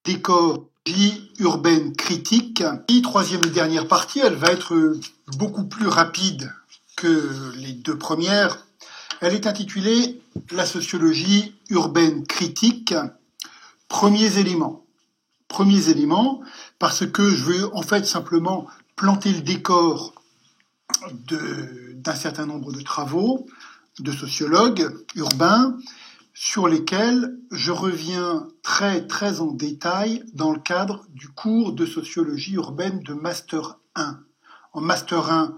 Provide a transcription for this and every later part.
d'écologie urbaine critique. Et troisième et dernière partie, elle va être beaucoup plus rapide que les deux premières. Elle est intitulée « La sociologie urbaine critique, premiers éléments ». Premiers éléments, parce que je veux en fait simplement planter le décor d'un certain nombre de travaux de sociologues urbains sur lesquels je reviens très en détail dans le cadre du cours de sociologie urbaine de Master 1. En Master 1,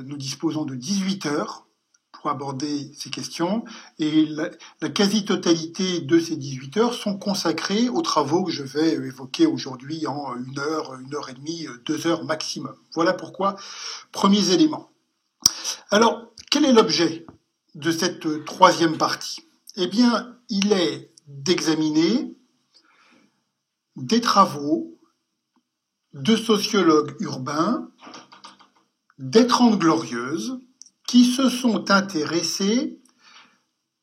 nous disposons de 18 heures pour aborder ces questions et la quasi-totalité de ces 18 heures sont consacrées aux travaux que je vais évoquer aujourd'hui en 1 heure, 1 heure et demie, 2 heures maximum. Voilà pourquoi, premiers éléments. Alors, quel est l'objet de cette troisième partie ? Eh bien, il est d'examiner des travaux de sociologues urbains des Trente Glorieuses qui se sont intéressés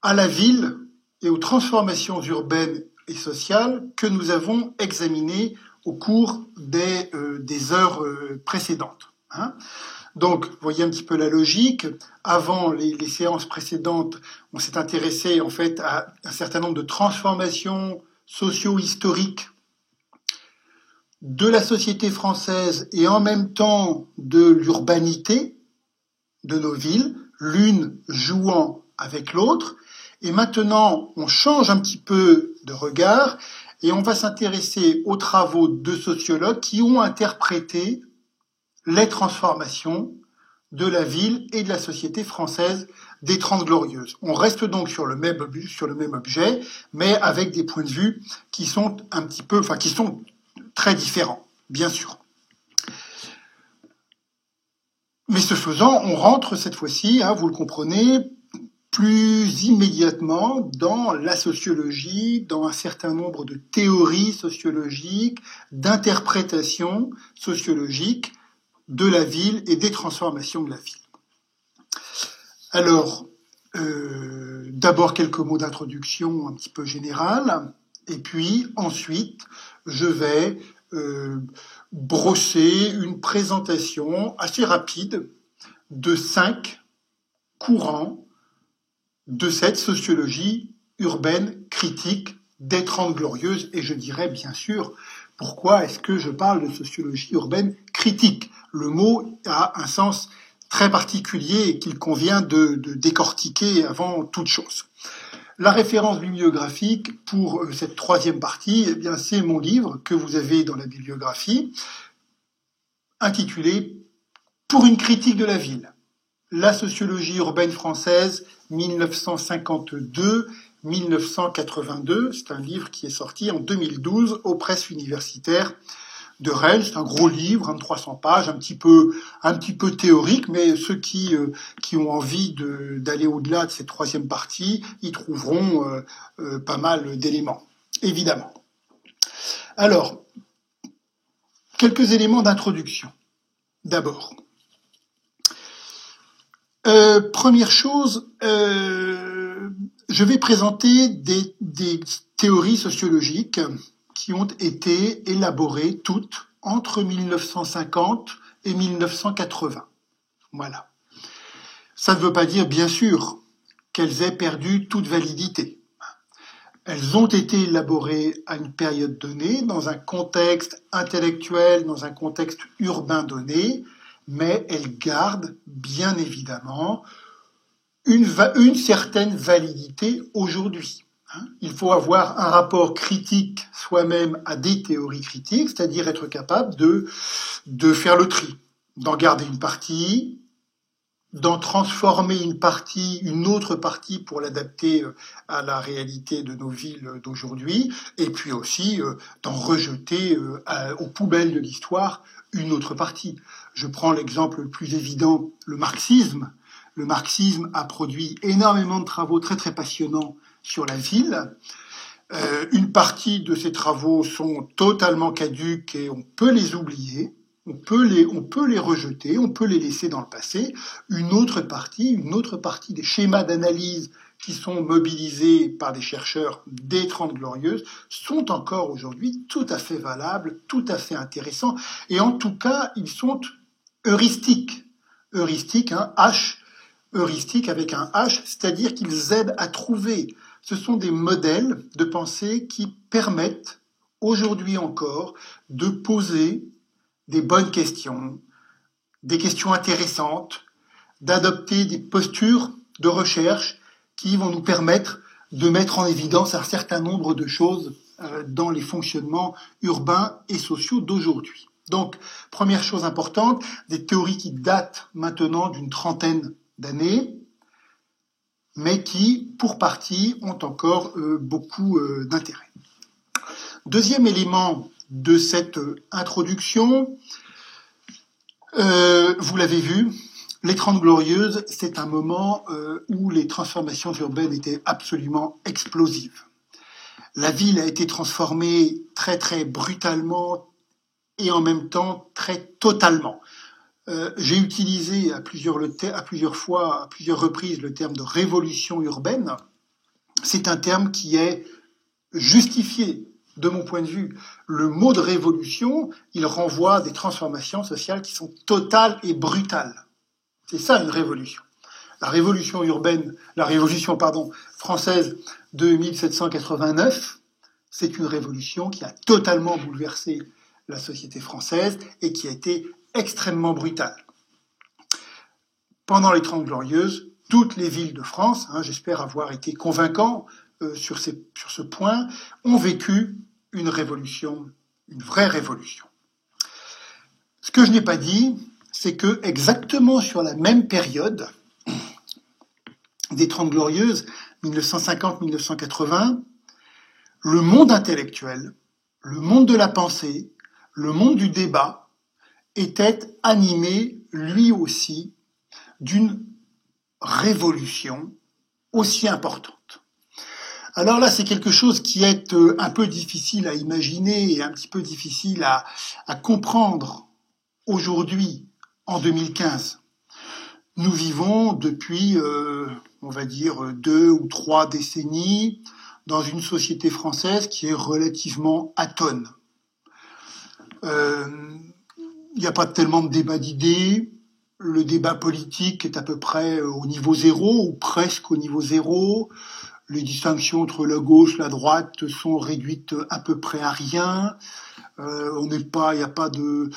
à la ville et aux transformations urbaines et sociales que nous avons examinées au cours des heures précédentes. Donc, vous voyez un petit peu la logique. Avant les séances précédentes, on s'est intéressé en fait à un certain nombre de transformations socio-historiques de la société française et en même temps de l'urbanité de nos villes, l'une jouant avec l'autre. Et maintenant, on change un petit peu de regard et on va s'intéresser aux travaux de sociologues qui ont interprété les transformations de la ville et de la société française des Trente Glorieuses. On reste donc sur le même objet, mais avec des points de vue qui sont qui sont très différents, bien sûr. Mais ce faisant, on rentre cette fois-ci, vous le comprenez, plus immédiatement dans la sociologie, dans un certain nombre de théories sociologiques, d'interprétations sociologiques de la ville et des transformations de la ville. Alors, d'abord quelques mots d'introduction un petit peu générale, et puis ensuite, je vais brosser une présentation assez rapide de 5 courants de cette sociologie urbaine critique des Trente Glorieuses, et je dirais bien sûr pourquoi est-ce que je parle de sociologie urbaine critique. Le mot a un sens très particulier et qu'il convient de décortiquer avant toute chose. La référence bibliographique pour cette troisième partie, eh bien, c'est mon livre que vous avez dans la bibliographie, intitulé « Pour une critique de la ville ». La sociologie urbaine française 1952-1982. C'est un livre qui est sorti en 2012 aux presses universitaires de Rennes. C'est un gros livre, 300 pages, un petit peu théorique, mais ceux qui ont envie d'aller au-delà de cette troisième partie, y trouveront pas mal d'éléments, évidemment. Alors, quelques éléments d'introduction. D'abord, première chose, je vais présenter des théories sociologiques qui ont été élaborées toutes entre 1950 et 1980. Voilà. Ça ne veut pas dire, bien sûr, qu'elles aient perdu toute validité. Elles ont été élaborées à une période donnée, dans un contexte intellectuel, dans un contexte urbain donné, mais elles gardent bien évidemment une certaine validité aujourd'hui. Il faut avoir un rapport critique soi-même à des théories critiques, c'est-à-dire être capable de faire le tri, d'en garder une partie, d'en transformer une autre partie pour l'adapter à la réalité de nos villes d'aujourd'hui, et puis aussi d'en rejeter aux poubelles de l'histoire une autre partie. Je prends l'exemple le plus évident, le marxisme. Le marxisme a produit énormément de travaux très passionnants sur la ville. Une partie de ces travaux sont totalement caduques et on peut les oublier. On peut les rejeter, on peut les laisser dans le passé. Une autre partie des schémas d'analyse qui sont mobilisés par des chercheurs des Trente Glorieuses sont encore aujourd'hui tout à fait valables, tout à fait intéressants, et en tout cas, ils sont heuristiques. Heuristique, heuristique avec un H, c'est-à-dire qu'ils aident à trouver. Ce sont des modèles de pensée qui permettent, aujourd'hui encore, de poser des bonnes questions, des questions intéressantes, d'adopter des postures de recherche qui vont nous permettre de mettre en évidence un certain nombre de choses dans les fonctionnements urbains et sociaux d'aujourd'hui. Donc, première chose importante, des théories qui datent maintenant d'une trentaine d'années, mais qui, pour partie, ont encore beaucoup d'intérêt. Deuxième élément de cette introduction, vous l'avez vu, les Trente Glorieuses, c'est un moment où les transformations urbaines étaient absolument explosives. La ville a été transformée très très brutalement et en même temps très totalement. J'ai utilisé à plusieurs reprises le terme de révolution urbaine. C'est un terme qui est justifié de mon point de vue. Le mot de révolution, il renvoie à des transformations sociales qui sont totales et brutales. C'est ça une révolution. La révolution française de 1789, c'est une révolution qui a totalement bouleversé la société française et qui a été extrêmement brutale. Pendant les Trente Glorieuses, toutes les villes de France, j'espère avoir été convaincant sur ce point, ont vécu une révolution, une vraie révolution. Ce que je n'ai pas dit, c'est que exactement sur la même période des Trente Glorieuses, 1950-1980, le monde intellectuel, le monde de la pensée, le monde du débat était animé, lui aussi, d'une révolution aussi importante. Alors là, c'est quelque chose qui est un peu difficile à imaginer et un petit peu difficile à comprendre aujourd'hui, en 2015. Nous vivons depuis, on va dire, 2 ou 3 décennies dans une société française qui est relativement atone. Il n'y a pas tellement de débat d'idées. Le débat politique est à peu près au niveau zéro, ou presque au niveau zéro. Les distinctions entre la gauche et la droite sont réduites à peu près à rien. On n'a pas de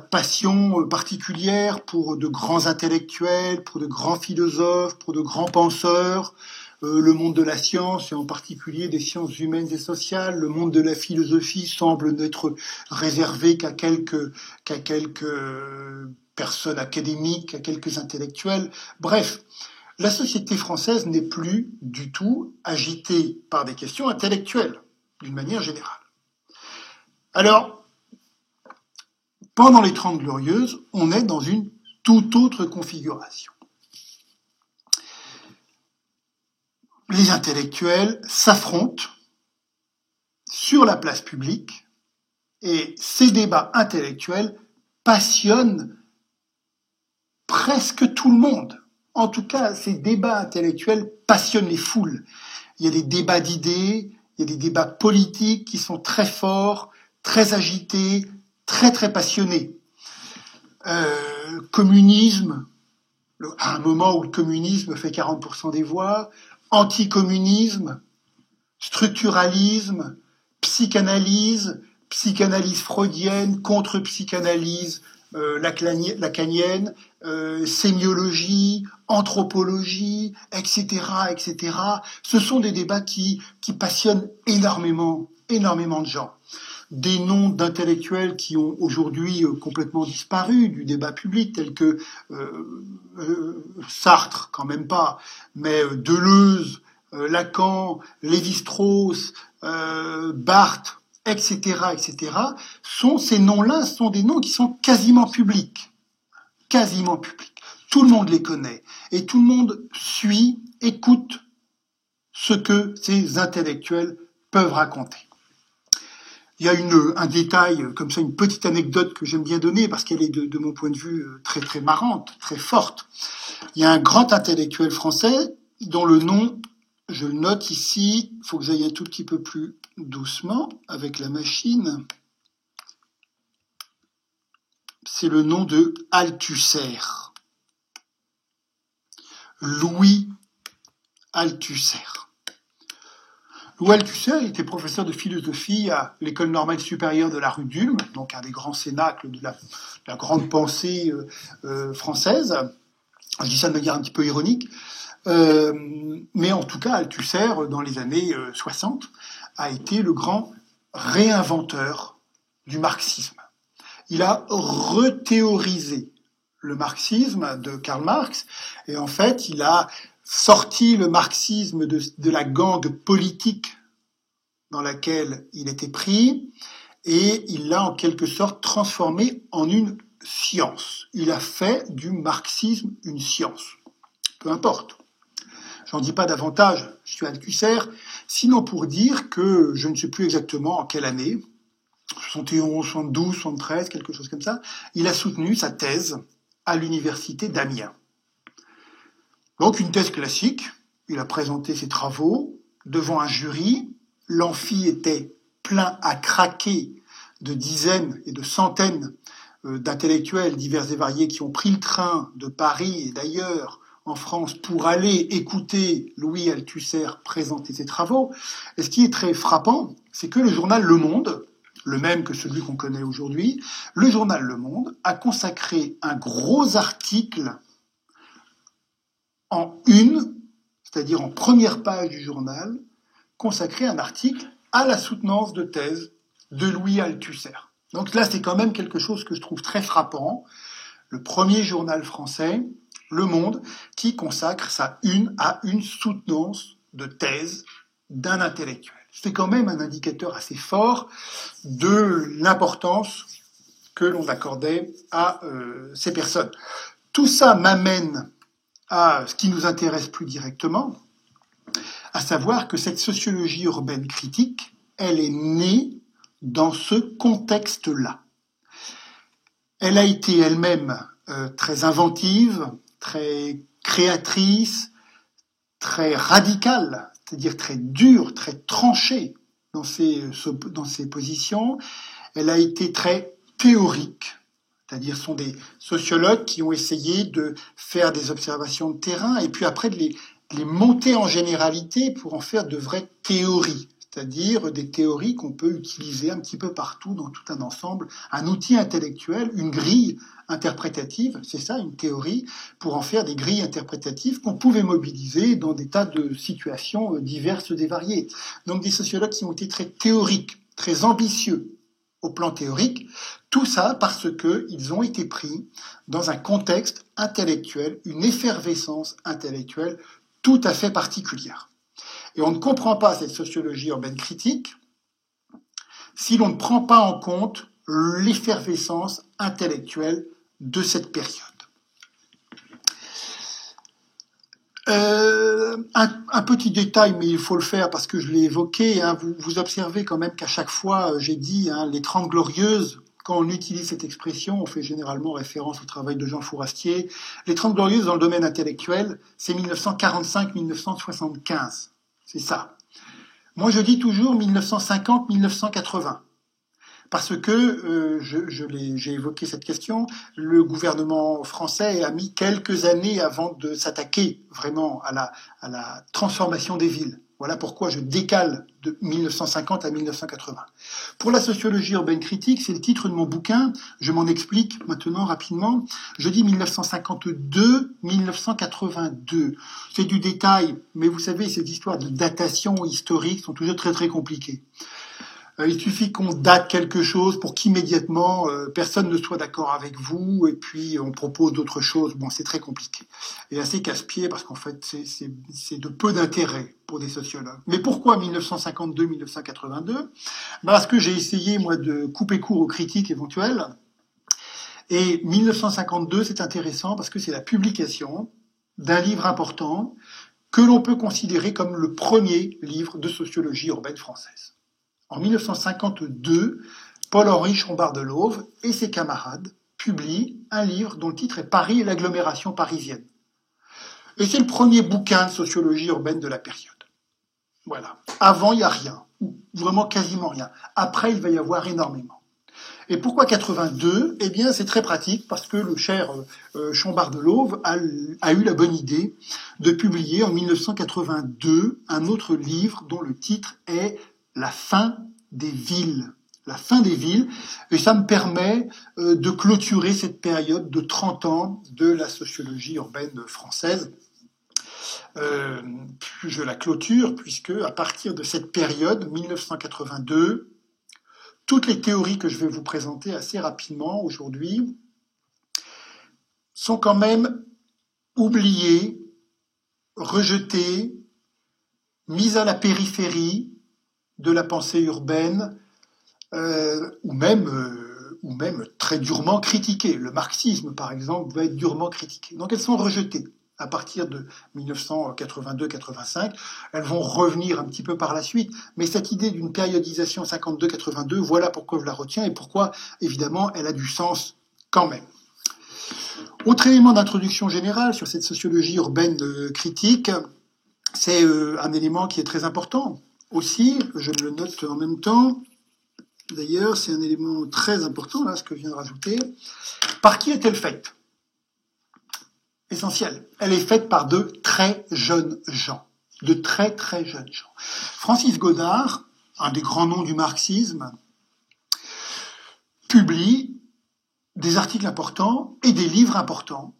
passion particulière pour de grands intellectuels, pour de grands philosophes, pour de grands penseurs. Le monde de la science, et en particulier des sciences humaines et sociales, le monde de la philosophie semble n'être réservé qu'à quelques personnes académiques, à quelques intellectuels. Bref, la société française n'est plus du tout agitée par des questions intellectuelles, d'une manière générale. Alors, pendant les Trente Glorieuses, on est dans une toute autre configuration. Les intellectuels s'affrontent sur la place publique et ces débats intellectuels passionnent presque tout le monde. En tout cas, ces débats intellectuels passionnent les foules. Il y a des débats d'idées, il y a des débats politiques qui sont très forts, très agités, très très passionnés. Communisme, à un moment où le communisme fait 40% des voix, anticommunisme, structuralisme, psychanalyse, psychanalyse freudienne, contre-psychanalyse lacanienne, sémiologie, anthropologie, etc., etc. Ce sont des débats qui passionnent énormément de gens. Des noms d'intellectuels qui ont aujourd'hui complètement disparu du débat public, tels que Sartre, quand même pas, mais Deleuze, Lacan, Lévi-Strauss, Barthes, etc., etc., ces noms-là sont des noms qui sont quasiment publics. Quasiment publics. Tout le monde les connaît. Et tout le monde suit, écoute ce que ces intellectuels peuvent raconter. Il y a un détail, comme ça, une petite anecdote que j'aime bien donner, parce qu'elle est de mon point de vue très très marrante, très forte. Il y a un grand intellectuel français dont le nom je le note ici, il faut que j'aille un tout petit peu plus doucement avec la machine. C'est le nom de Althusser. Louis Althusser. Louis Althusser était professeur de philosophie à l'École normale supérieure de la rue d'Ulm, donc un des grands cénacles de la grande pensée française. Je dis ça de manière un petit peu ironique. Mais en tout cas, Althusser, dans les années 60, a été le grand réinventeur du marxisme. Il a rethéorisé le marxisme de Karl Marx, et en fait, il a sorti le marxisme de la gangue politique dans laquelle il était pris, et il l'a en quelque sorte transformé en une science. Il a fait du marxisme une science. Peu importe. J'en dis pas davantage, je suis Althusser, sinon pour dire que je ne sais plus exactement en quelle année, 71, 72, 73, quelque chose comme ça, il a soutenu sa thèse à l'université d'Amiens. Donc une thèse classique, il a présenté ses travaux devant un jury, l'amphi était plein à craquer de dizaines et de centaines d'intellectuels divers et variés qui ont pris le train de Paris et d'ailleurs en France pour aller écouter Louis Althusser présenter ses travaux. Et ce qui est très frappant, c'est que le journal Le Monde, le même que celui qu'on connaît aujourd'hui, le journal Le Monde a consacré un gros article en une, c'est-à-dire en première page du journal, consacré un article à la soutenance de thèse de Louis Althusser. Donc là, c'est quand même quelque chose que je trouve très frappant. Le premier journal français, Le Monde, qui consacre sa une à une soutenance de thèse d'un intellectuel. C'est quand même un indicateur assez fort de l'importance que l'on accordait à ces personnes. Tout ça m'amène à ce qui nous intéresse plus directement, à savoir que cette sociologie urbaine critique, elle est née dans ce contexte-là. Elle a été elle-même très inventive, très créatrice, très radicale, c'est-à-dire très dure, très tranchée dans ses positions. Elle a été très théorique, c'est-à-dire sont des sociologues qui ont essayé de faire des observations de terrain et puis après de les monter en généralité pour en faire de vraies théories, c'est-à-dire des théories qu'on peut utiliser un petit peu partout dans tout un ensemble, un outil intellectuel, une grille interprétative, c'est ça une théorie, pour en faire des grilles interprétatives qu'on pouvait mobiliser dans des tas de situations diverses et variées. Donc des sociologues qui ont été très théoriques, très ambitieux au plan théorique, tout ça parce qu'ils ont été pris dans un contexte intellectuel, une effervescence intellectuelle tout à fait particulière. Et on ne comprend pas cette sociologie urbaine critique si l'on ne prend pas en compte l'effervescence intellectuelle de cette période. Un petit détail, mais il faut le faire parce que je l'ai évoqué, hein, vous observez quand même qu'à chaque fois, j'ai dit, hein, les 30 glorieuses, quand on utilise cette expression, on fait généralement référence au travail de Jean Fourastier. Les 30 glorieuses dans le domaine intellectuel, c'est 1945-1975. C'est ça. Moi, je dis toujours 1950-1980. Parce que, j'ai évoqué cette question, le gouvernement français a mis quelques années avant de s'attaquer vraiment à la transformation des villes. Voilà pourquoi je décale de 1950 à 1980. Pour la sociologie urbaine critique, c'est le titre de mon bouquin, je m'en explique maintenant rapidement. Je dis 1952-1982. C'est du détail, mais vous savez, ces histoires de datation historique sont toujours très très compliquées. Il suffit qu'on date quelque chose pour qu'immédiatement personne ne soit d'accord avec vous et puis on propose d'autres choses. Bon, c'est très compliqué et assez casse-pied parce qu'en fait c'est de peu d'intérêt pour des sociologues. Mais pourquoi 1952-1982 ? Parce que j'ai essayé moi de couper court aux critiques éventuelles. Et 1952, c'est intéressant parce que c'est la publication d'un livre important que l'on peut considérer comme le premier livre de sociologie urbaine française. En 1952, Paul-Henri Chombard-Delauve et ses camarades publient un livre dont le titre est Paris et l'agglomération parisienne. Et c'est le premier bouquin de sociologie urbaine de la période. Voilà. Avant, il n'y a rien, ou vraiment quasiment rien. Après, il va y avoir énormément. Et pourquoi 82 ? Eh bien, c'est très pratique parce que le cher Chambard de l'Auve a eu la bonne idée de publier en 1982 un autre livre dont le titre est La fin des villes. La fin des villes, et ça me permet de clôturer cette période de 30 ans de la sociologie urbaine française. Je la clôture puisque à partir de cette période, 1982, toutes les théories que je vais vous présenter assez rapidement aujourd'hui sont quand même oubliées, rejetées, mises à la périphérie de la pensée urbaine, ou même très durement critiquées. Le marxisme, par exemple, va être durement critiqué. Donc elles sont rejetées à partir de 1982-85. Elles vont revenir un petit peu par la suite, mais cette idée d'une périodisation 52-82, voilà pourquoi je la retiens et pourquoi, évidemment, elle a du sens quand même. Autre élément d'introduction générale sur cette sociologie urbaine critique, c'est un élément qui est très important aussi, je me le note en même temps. D'ailleurs, c'est un élément très important, là, ce que je viens de rajouter. Par qui est-elle faite ? Essentiel. Elle est faite par de très jeunes gens. De très très jeunes gens. Francis Godard, un des grands noms du marxisme, publie des articles importants et des livres importants.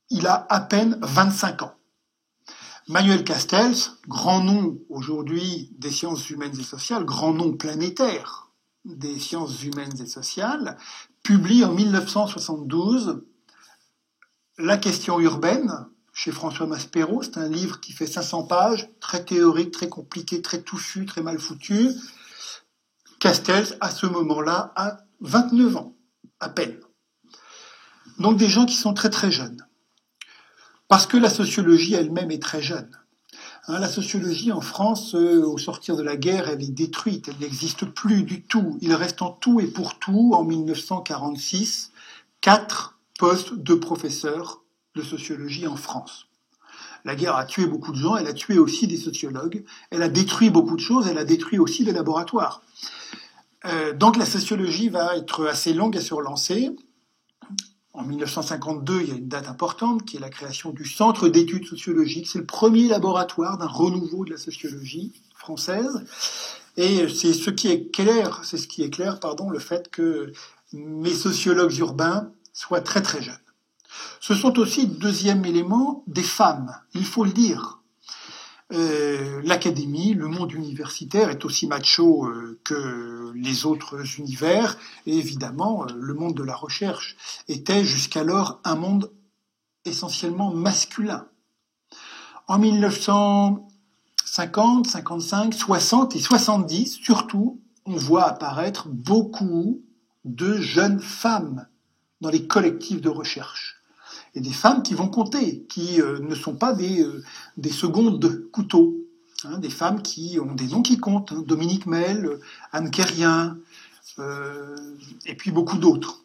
Il a à peine 25 ans. Manuel Castells, grand nom aujourd'hui des sciences humaines et sociales, grand nom planétaire des sciences humaines et sociales, publie en 1972 La question urbaine, chez François Maspero. C'est un livre qui fait 500 pages, très théorique, très compliqué, très touffu, très mal foutu. Castells, à ce moment-là, a 29 ans, à peine. Donc des gens qui sont très très jeunes. Parce que la sociologie elle-même est très jeune. La sociologie en France, au sortir de la guerre, elle est détruite, elle n'existe plus du tout. Il reste en tout et pour tout, en 1946, 4 postes de professeurs de sociologie en France. La guerre a tué beaucoup de gens, elle a tué aussi des sociologues, elle a détruit beaucoup de choses, elle a détruit aussi des laboratoires. Donc la sociologie va être assez longue à se relancer. En 1952, il y a une date importante qui est la création du Centre d'études sociologiques. C'est le premier laboratoire d'un renouveau de la sociologie française. Et c'est ce qui éclaire, le fait que mes sociologues urbains soient très très jeunes. Ce sont aussi, deuxième élément, des femmes, il faut le dire. L'académie, le monde universitaire est aussi macho que les autres univers, et évidemment, le monde de la recherche était jusqu'alors un monde essentiellement masculin. En 1950, 55, 60 et 70, surtout, on voit apparaître beaucoup de jeunes femmes dans les collectifs de recherche. Et des femmes qui vont compter, qui ne sont pas des secondes couteaux. Des femmes qui ont des noms qui comptent. Dominique Mel, Anne Kérien, et puis beaucoup d'autres.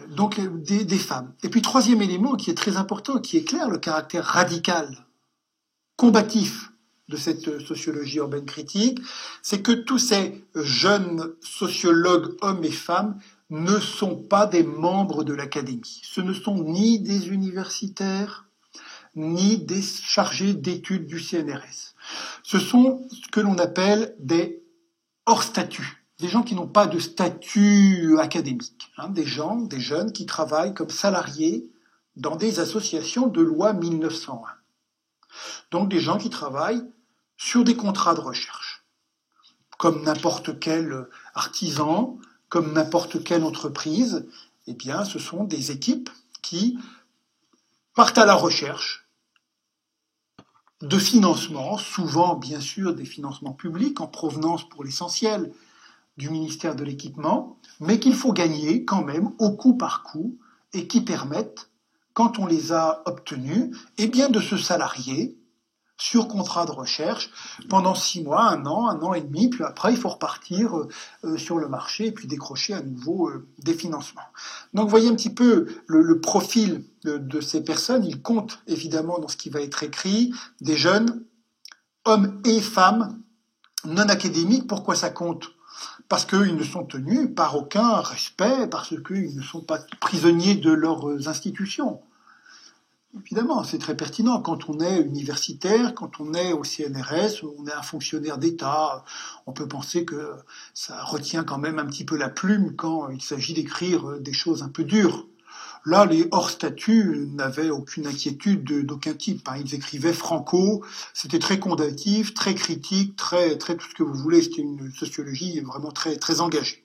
Donc des femmes. Et puis troisième élément qui est très important, qui éclaire le caractère radical, combatif de cette sociologie urbaine critique, c'est que tous ces jeunes sociologues, hommes et femmes, ne sont pas des membres de l'académie. Ce ne sont ni des universitaires, ni des chargés d'études du CNRS. Ce sont ce que l'on appelle des hors-statut, des gens qui n'ont pas de statut académique, des jeunes qui travaillent comme salariés dans des associations de loi 1901. Donc des gens qui travaillent sur des contrats de recherche, comme n'importe quel artisan, comme n'importe quelle entreprise. Eh bien, ce sont des équipes qui partent à la recherche de financements, souvent bien sûr des financements publics en provenance pour l'essentiel du ministère de l'Équipement, mais qu'il faut gagner quand même au coup par coup et qui permettent, quand on les a obtenus, eh bien de se salarier sur contrat de recherche pendant 6 mois, 1 an et demi, puis après il faut repartir sur le marché et puis décrocher à nouveau des financements. Donc vous voyez un petit peu le profil de ces personnes. Il compte évidemment dans ce qui va être écrit, des jeunes hommes et femmes non académiques. Pourquoi ça compte ? Parce qu'ils ne sont tenus par aucun respect, parce qu'ils ne sont pas prisonniers de leurs institutions. Évidemment, c'est très pertinent. Quand on est universitaire, quand on est au CNRS, on est un fonctionnaire d'État, on peut penser que ça retient quand même un petit peu la plume quand il s'agit d'écrire des choses un peu dures. Là, les hors-statut n'avaient aucune inquiétude d'aucun type. Ils écrivaient franco, c'était très combatif, très critique, très tout ce que vous voulez. C'était une sociologie vraiment très, très engagée.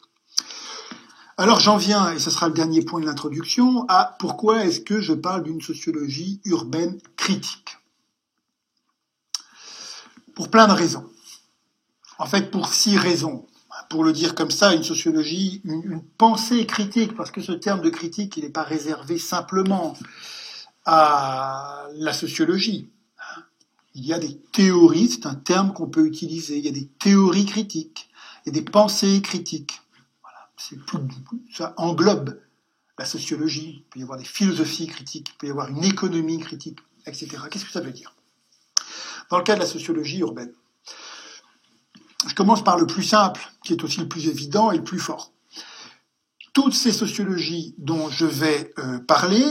Alors j'en viens, et ce sera le dernier point de l'introduction, à pourquoi est-ce que je parle d'une sociologie urbaine critique. Pour plein de raisons. En fait, pour 6 raisons. Pour le dire comme ça, une sociologie, une pensée critique, parce que ce terme de critique, il n'est pas réservé simplement à la sociologie. Il y a des théories, c'est un terme qu'on peut utiliser, il y a des théories critiques, il y a des pensées critiques. Ça englobe la sociologie, il peut y avoir des philosophies critiques, il peut y avoir une économie critique, etc. Qu'est-ce que ça veut dire ? Dans le cas de la sociologie urbaine, je commence par le plus simple, qui est aussi le plus évident et le plus fort. Toutes ces sociologies dont je vais parler,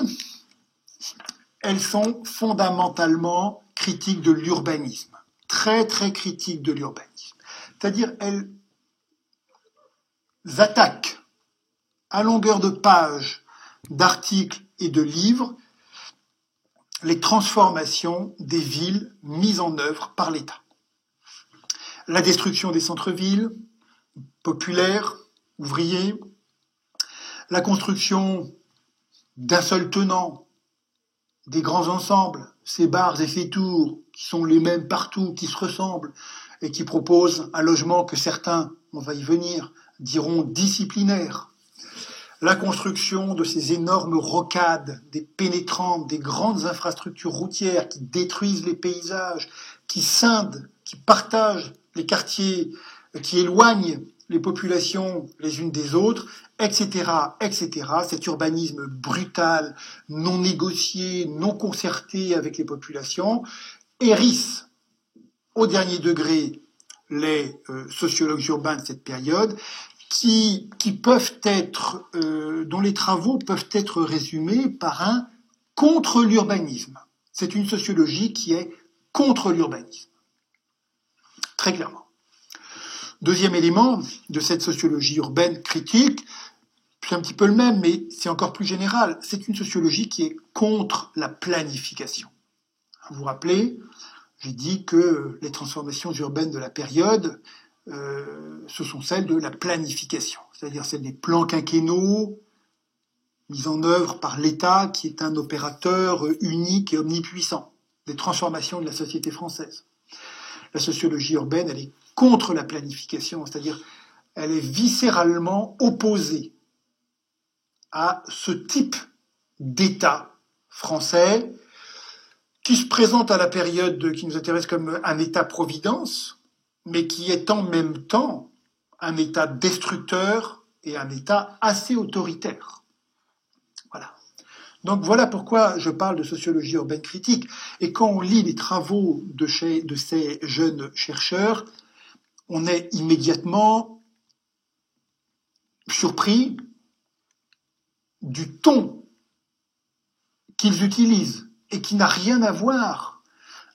elles sont fondamentalement critiques de l'urbanisme, très très critiques de l'urbanisme. C'est-à-dire, elles attaquent à longueur de pages, d'articles et de livres les transformations des villes mises en œuvre par l'État. La destruction des centres-villes, populaires, ouvriers, la construction d'un seul tenant, des grands ensembles, ces bars et ces tours qui sont les mêmes partout, qui se ressemblent et qui proposent un logement que certains, on va y venir, diront disciplinaire. La construction de ces énormes rocades, des pénétrantes, des grandes infrastructures routières qui détruisent les paysages, qui scindent, qui partagent les quartiers, qui éloignent les populations les unes des autres, etc., etc. Cet urbanisme brutal, non négocié, non concerté avec les populations, hérisse au dernier degré les sociologues urbains de cette période, qui peuvent être, dont les travaux peuvent être résumés par un contre l'urbanisme. C'est une sociologie qui est contre l'urbanisme, très clairement. Deuxième élément de cette sociologie urbaine critique, c'est un petit peu le même, mais c'est encore plus général. C'est une sociologie qui est contre la planification. Vous vous rappelez, j'ai dit que les transformations urbaines de la période, ce sont celles de la planification, c'est-à-dire celles des plans quinquennaux mis en œuvre par l'État, qui est un opérateur unique et omnipuissant, des transformations de la société française. La sociologie urbaine, elle est contre la planification, c'est-à-dire elle est viscéralement opposée à ce type d'État français qui se présente à la période qui nous intéresse comme un État-providence, mais qui est en même temps un État destructeur et un État assez autoritaire. Voilà. Donc voilà pourquoi je parle de sociologie urbaine critique. Et quand on lit les travaux de ces jeunes chercheurs, on est immédiatement surpris du ton qu'ils utilisent et qui n'a rien à voir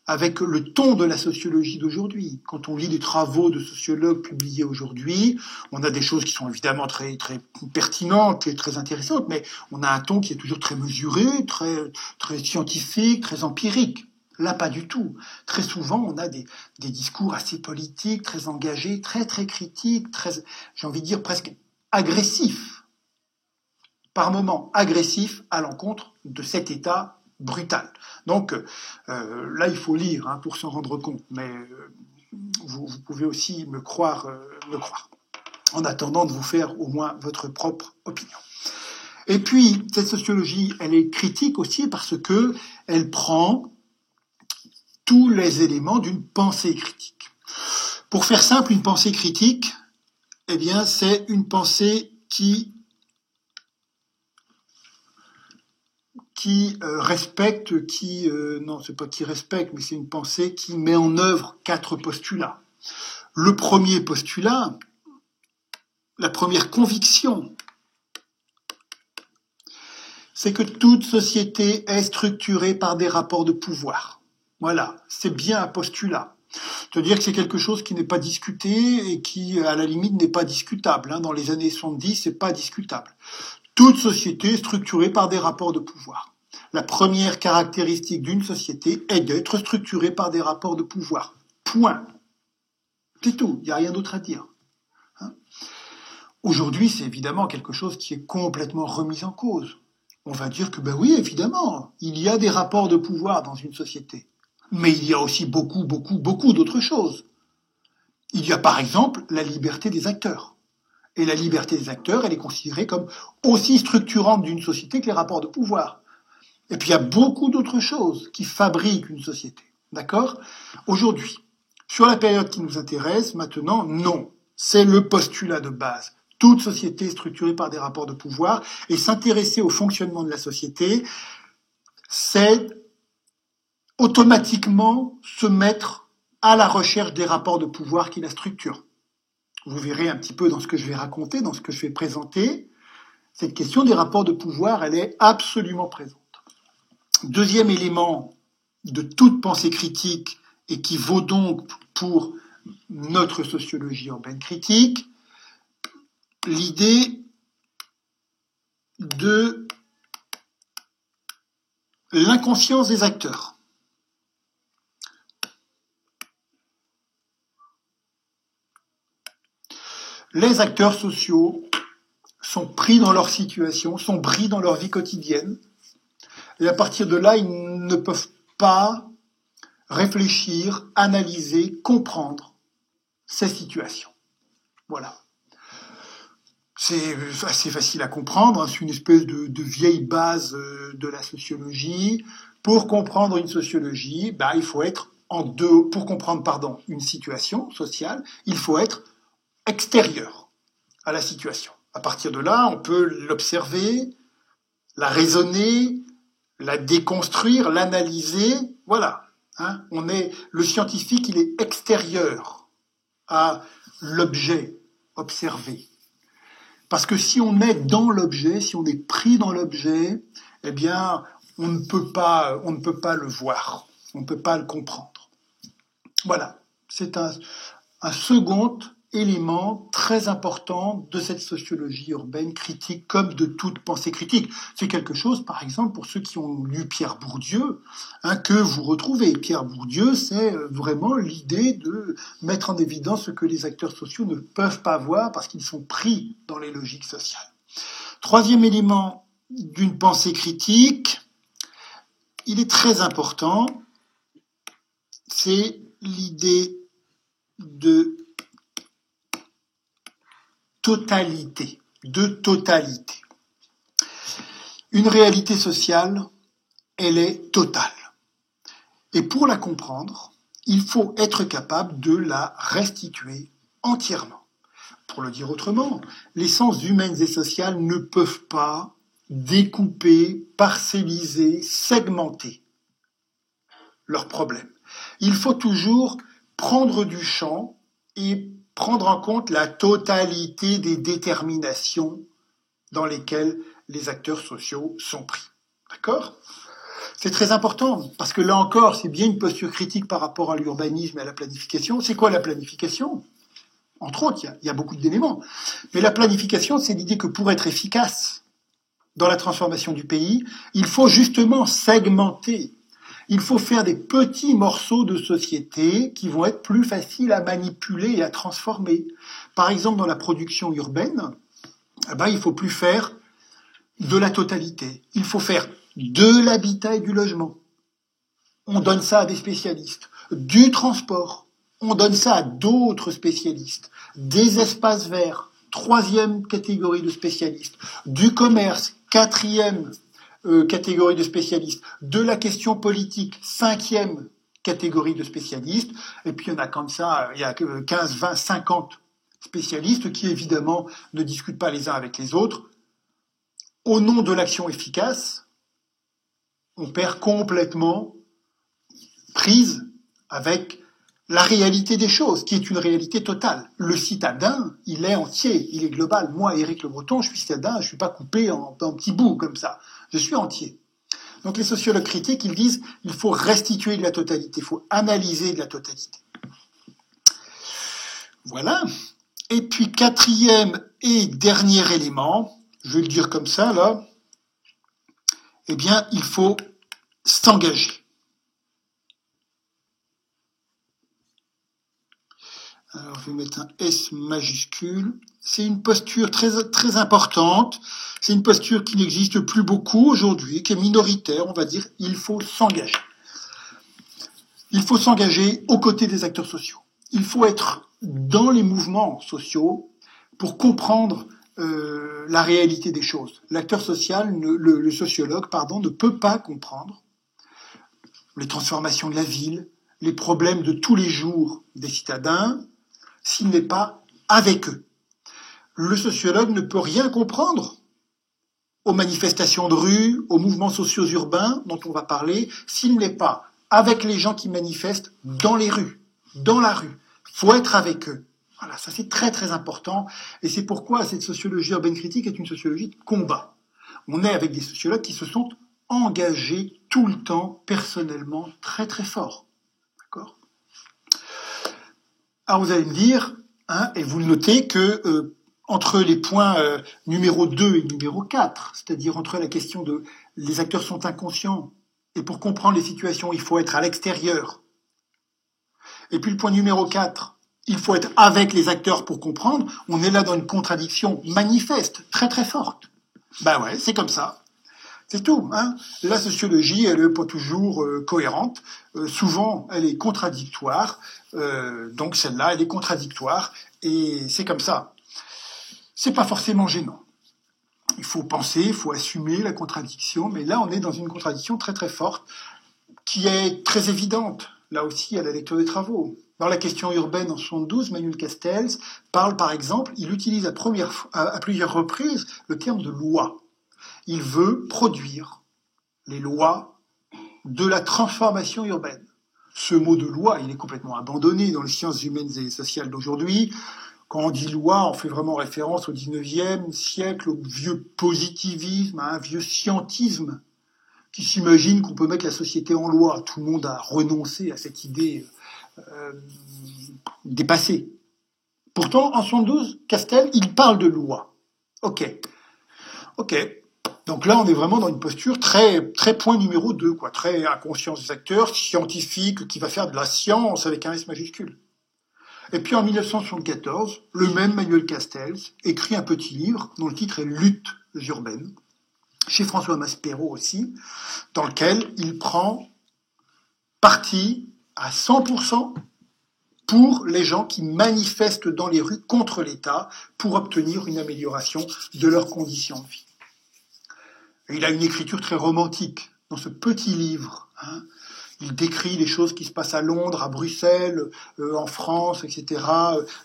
avec le ton de la sociologie d'aujourd'hui. Quand on lit des travaux de sociologues publiés aujourd'hui, on a des choses qui sont évidemment très, très pertinentes et très intéressantes, mais on a un ton qui est toujours très mesuré, très, très scientifique, très empirique. Là, pas du tout. Très souvent, on a des discours assez politiques, très engagés, très, très critiques, très, j'ai envie de dire presque agressifs. Par moments agressifs à l'encontre de cet État brutal. Donc là, il faut lire pour s'en rendre compte, mais vous pouvez aussi me croire. En attendant de vous faire au moins votre propre opinion. Et puis, cette sociologie, elle est critique aussi parce que elle prend tous les éléments d'une pensée critique. Pour faire simple, une pensée critique, eh bien, c'est une pensée qui qui respecte, non, c'est pas qui respecte, mais c'est une pensée qui met en œuvre 4 postulats. Le premier postulat, la première conviction, c'est que toute société est structurée par des rapports de pouvoir. Voilà, c'est bien un postulat. C'est-à-dire que c'est quelque chose qui n'est pas discuté et qui, à la limite, n'est pas discutable. Dans les années 70, c'est pas discutable. Toute société est structurée par des rapports de pouvoir. La première caractéristique d'une société est d'être structurée par des rapports de pouvoir. Point. C'est tout, il n'y a rien d'autre à dire. Aujourd'hui, c'est évidemment quelque chose qui est complètement remis en cause. On va dire que, oui, évidemment, il y a des rapports de pouvoir dans une société. Mais il y a aussi beaucoup d'autres choses. Il y a par exemple la liberté des acteurs. Et la liberté des acteurs, elle est considérée comme aussi structurante d'une société que les rapports de pouvoir. Et puis il y a beaucoup d'autres choses qui fabriquent une société. D'accord ? Aujourd'hui, sur la période qui nous intéresse, maintenant, non. C'est le postulat de base. Toute société est structurée par des rapports de pouvoir, et s'intéresser au fonctionnement de la société, c'est automatiquement se mettre à la recherche des rapports de pouvoir qui la structurent. Vous verrez un petit peu dans ce que je vais raconter, dans ce que je vais présenter, cette question des rapports de pouvoir, elle est absolument présente. Deuxième élément de toute pensée critique, et qui vaut donc pour notre sociologie urbaine critique, l'idée de l'inconscience des acteurs. Les acteurs sociaux sont pris dans leur situation, sont pris dans leur vie quotidienne, et à partir de là, ils ne peuvent pas réfléchir, analyser, comprendre ces situations. Voilà. C'est assez facile à comprendre, c'est une espèce de vieille base de la sociologie. Pour comprendre une sociologie, il faut être pour comprendre, une situation sociale, il faut être extérieur à la situation. À partir de là, on peut l'observer, la raisonner, la déconstruire, l'analyser. Voilà. Le scientifique, il est extérieur à l'objet observé. Parce que si on est dans l'objet, si on est pris dans l'objet, eh bien, on ne peut pas le voir, on ne peut pas le comprendre. Voilà. C'est un second élément très important de cette sociologie urbaine critique, comme de toute pensée critique. C'est quelque chose, par exemple, pour ceux qui ont lu Pierre Bourdieu, que vous retrouvez. Pierre Bourdieu, c'est vraiment l'idée de mettre en évidence ce que les acteurs sociaux ne peuvent pas voir parce qu'ils sont pris dans les logiques sociales. Troisième élément d'une pensée critique, il est très important, c'est l'idée de totalité. Une réalité sociale, elle est totale. Et pour la comprendre, il faut être capable de la restituer entièrement. Pour le dire autrement, les sciences humaines et sociales ne peuvent pas découper, parcelliser, segmenter leurs problèmes. Il faut toujours prendre du champ et prendre en compte la totalité des déterminations dans lesquelles les acteurs sociaux sont pris. D'accord ? C'est très important, parce que là encore, c'est bien une posture critique par rapport à l'urbanisme et à la planification. C'est quoi la planification ? Entre autres, il y a beaucoup d'éléments. Mais la planification, c'est l'idée que pour être efficace dans la transformation du pays, il faut justement segmenter. Il faut faire des petits morceaux de société qui vont être plus faciles à manipuler et à transformer. Par exemple, dans la production urbaine, il faut plus faire de la totalité. Il faut faire de l'habitat et du logement. On donne ça à des spécialistes. Du transport. On donne ça à d'autres spécialistes. Des espaces verts. Troisième catégorie de spécialistes. Du commerce. Quatrième catégorie de spécialistes, de la question politique, 5e catégorie de spécialistes, et puis il y en a comme ça, il y a 15, 20, 50 spécialistes qui évidemment ne discutent pas les uns avec les autres. Au nom de l'action efficace, on perd complètement prise avec la réalité des choses, qui est une réalité totale. Le citadin, il est entier, il est global. Moi, Éric Le Breton, je suis citadin, je suis pas coupé en petits bouts comme ça. Je suis entier. Donc les sociologues critiques, ils disent il faut restituer de la totalité, il faut analyser de la totalité. Voilà. Et puis quatrième et dernier élément, je vais le dire comme ça là, eh bien il faut s'engager. Alors je vais mettre un S majuscule. C'est une posture très, très importante. C'est une posture qui n'existe plus beaucoup aujourd'hui, qui est minoritaire, on va dire. Il faut s'engager. Il faut s'engager aux côtés des acteurs sociaux. Il faut être dans les mouvements sociaux pour comprendre la réalité des choses. L'acteur social, le sociologue, ne peut pas comprendre les transformations de la ville, les problèmes de tous les jours des citadins, s'il n'est pas avec eux. Le sociologue ne peut rien comprendre aux manifestations de rue, aux mouvements sociaux urbains dont on va parler, s'il n'est pas avec les gens qui manifestent dans les rues, dans la rue. Il faut être avec eux. Voilà, ça c'est très très important. Et c'est pourquoi cette sociologie urbaine critique est une sociologie de combat. On est avec des sociologues qui se sont engagés tout le temps, personnellement, très très fort. D'accord ? Alors vous allez me dire, et vous le notez, que entre les points numéro 2 et numéro 4, c'est-à-dire entre la question de les acteurs sont inconscients, et pour comprendre les situations, il faut être à l'extérieur. Et puis le point numéro 4, il faut être avec les acteurs pour comprendre. On est là dans une contradiction manifeste, très très forte. Ben ouais, c'est comme ça. C'est tout. La sociologie, elle n'est pas toujours cohérente. Souvent, elle est contradictoire. Donc celle-là, elle est contradictoire. Et c'est comme ça. C'est pas forcément gênant. Il faut penser, il faut assumer la contradiction. Mais là, on est dans une contradiction très très forte qui est très évidente, là aussi, à la lecture des travaux. Dans la question urbaine en 72, Manuel Castells parle, par exemple, il utilise à plusieurs reprises le terme de loi. Il veut produire les lois de la transformation urbaine. Ce mot de loi, il est complètement abandonné dans les sciences humaines et sociales d'aujourd'hui. Quand on dit loi, on fait vraiment référence au 19e siècle, au vieux positivisme, à un vieux scientisme qui s'imagine qu'on peut mettre la société en loi. Tout le monde a renoncé à cette idée dépassée. Pourtant, en 72, Castel, il parle de loi. Ok. Donc là, on est vraiment dans une posture très, très point numéro 2, quoi. Très inconscience des acteurs, scientifique, qui va faire de la science avec un S majuscule. Et puis en 1974, le même Manuel Castells écrit un petit livre dont le titre est Luttes urbaines, chez François Maspero aussi, dans lequel il prend parti à 100% pour les gens qui manifestent dans les rues contre l'État pour obtenir une amélioration de leurs conditions de vie. Et il a une écriture très romantique dans ce petit livre. Il décrit les choses qui se passent à Londres, à Bruxelles, en France, etc.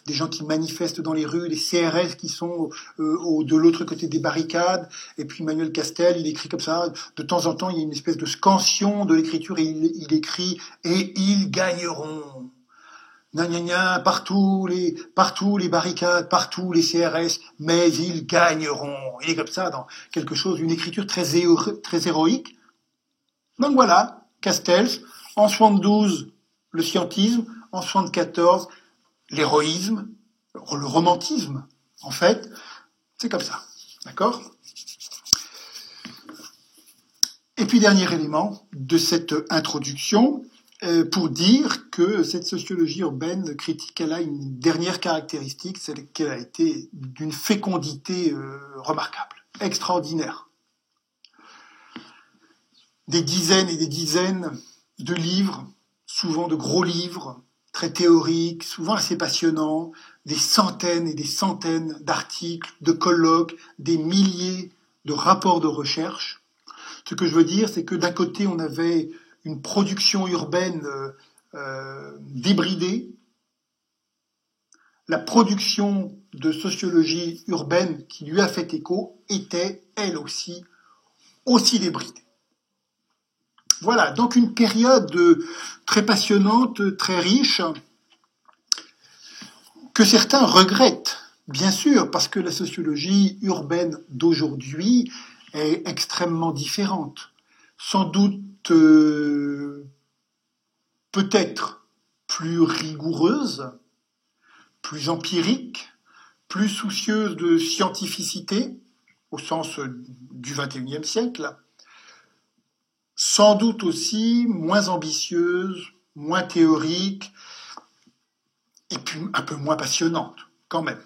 Des gens qui manifestent dans les rues, les CRS qui sont de l'autre côté des barricades. Et puis Manuel Castel, il écrit comme ça. De temps en temps, il y a une espèce de scansion de l'écriture et il écrit « Et ils gagneront ». Partout les barricades, partout les CRS, mais ils gagneront. Il est comme ça dans quelque chose, une écriture très héroïque. Donc voilà, Castells, en 72, le scientisme, en 74, l'héroïsme, le romantisme, en fait, c'est comme ça. D'accord ? Et puis, dernier élément de cette introduction, pour dire que cette sociologie urbaine critique, elle a une dernière caractéristique, c'est qu'elle a été d'une fécondité remarquable, extraordinaire. Des dizaines et des dizaines de livres, souvent de gros livres, très théoriques, souvent assez passionnants, des centaines et des centaines d'articles, de colloques, des milliers de rapports de recherche. Ce que je veux dire, c'est que d'un côté, on avait une production urbaine débridée. La production de sociologie urbaine qui lui a fait écho était, elle aussi débridée. Voilà, donc une période très passionnante, très riche, que certains regrettent, bien sûr, parce que la sociologie urbaine d'aujourd'hui est extrêmement différente. Sans doute, peut-être plus rigoureuse, plus empirique, plus soucieuse de scientificité, au sens du XXIe siècle, sans doute aussi moins ambitieuse, moins théorique, et puis un peu moins passionnante, quand même.